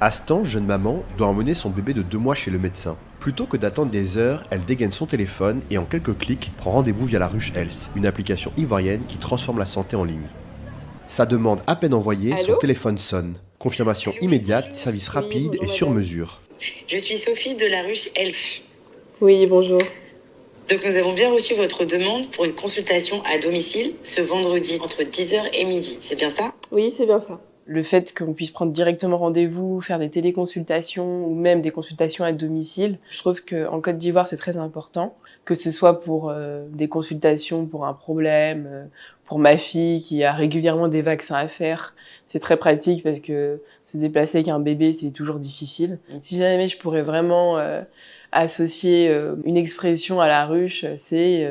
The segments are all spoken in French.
Astan, jeune maman, doit emmener son bébé de 2 mois chez le médecin. Plutôt que d'attendre des heures, elle dégaine son téléphone et en quelques clics prend rendez-vous via la ruche Health, une application ivoirienne qui transforme la santé en ligne. Sa demande à peine envoyée, son Allô? téléphone sonne. Confirmation immédiate, service rapide et bonjour, sur madame. mesure. Je suis Sophie de la ruche Elf. Oui, bonjour. Donc nous avons bien reçu votre demande pour une consultation à domicile ce vendredi entre 10h et midi. C'est bien ça? Oui, c'est bien ça. Le fait qu'on puisse prendre directement rendez-vous, faire des téléconsultations ou même des consultations à domicile, je trouve qu'en Côte d'Ivoire, c'est très important. Que ce soit pour des consultations pour un problème, pour ma fille qui a régulièrement des vaccins à faire, c'est très pratique parce que se déplacer avec un bébé, c'est toujours difficile. Si jamais je pourrais vraiment associer une expression à la ruche, c'est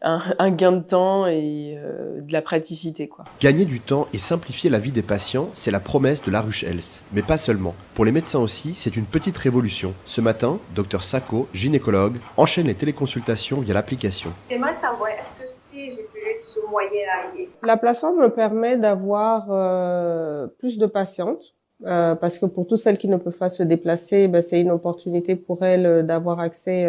un gain de temps et de la praticité, quoi. Gagner du temps et simplifier la vie des patients, c'est la promesse de la ruche Health. Mais pas seulement. Pour les médecins aussi, c'est une petite révolution. Ce matin, Dr Sako, gynécologue, enchaîne les téléconsultations via l'application. J'aimerais savoir, est-ce que si j'utilise ce moyen-là, La plateforme me permet d'avoir plus de patientes. Parce que pour toutes celles qui ne peuvent pas se déplacer, c'est une opportunité pour elles d'avoir accès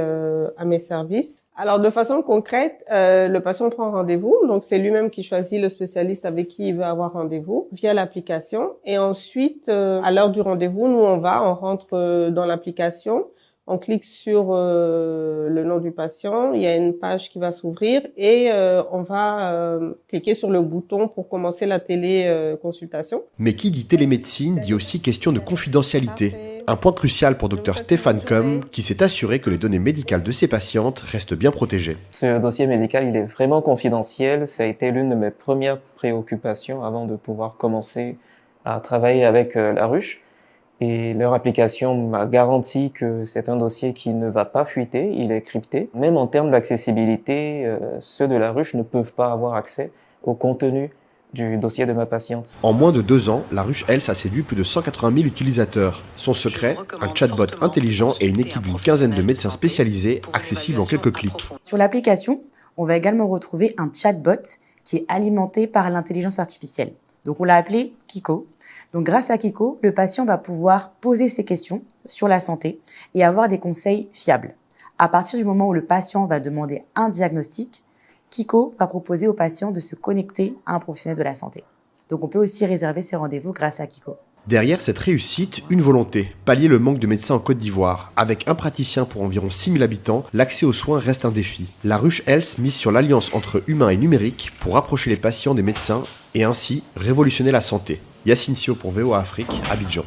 à mes services. Alors, de façon concrète, le patient prend rendez-vous, donc c'est lui-même qui choisit le spécialiste avec qui il veut avoir rendez-vous via l'application. Et ensuite, à l'heure du rendez-vous, nous on rentre dans l'application. On clique sur le nom du patient, il y a une page qui va s'ouvrir et on va cliquer sur le bouton pour commencer la téléconsultation. Mais qui dit télémédecine dit aussi question de confidentialité. Un point crucial pour Dr Stéphane Com, qui s'est assuré que les données médicales de ses patientes restent bien protégées. Ce dossier médical, il est vraiment confidentiel. Ça a été l'une de mes premières préoccupations avant de pouvoir commencer à travailler avec la ruche. Et leur application m'a garanti que c'est un dossier qui ne va pas fuiter, il est crypté. Même en termes d'accessibilité, ceux de la ruche ne peuvent pas avoir accès au contenu du dossier de ma patiente. En moins de 2 ans, la ruche Health a séduit plus de 180 000 utilisateurs. Son secret, un chatbot intelligent et une équipe d'une quinzaine de médecins spécialisés, accessible en quelques clics. Sur l'application, on va également retrouver un chatbot qui est alimenté par l'intelligence artificielle. Donc on l'a appelé Kiko. Donc grâce à Kiko, le patient va pouvoir poser ses questions sur la santé et avoir des conseils fiables. À partir du moment où le patient va demander un diagnostic, Kiko va proposer au patient de se connecter à un professionnel de la santé. Donc on peut aussi réserver ses rendez-vous grâce à Kiko. Derrière cette réussite, une volonté, pallier le manque de médecins en Côte d'Ivoire. Avec un praticien pour environ 6 000 habitants, l'accès aux soins reste un défi. La ruche Health mise sur l'alliance entre humain et numérique pour rapprocher les patients des médecins et ainsi révolutionner la santé. Yacine Sio pour VOA Afrique, Abidjan.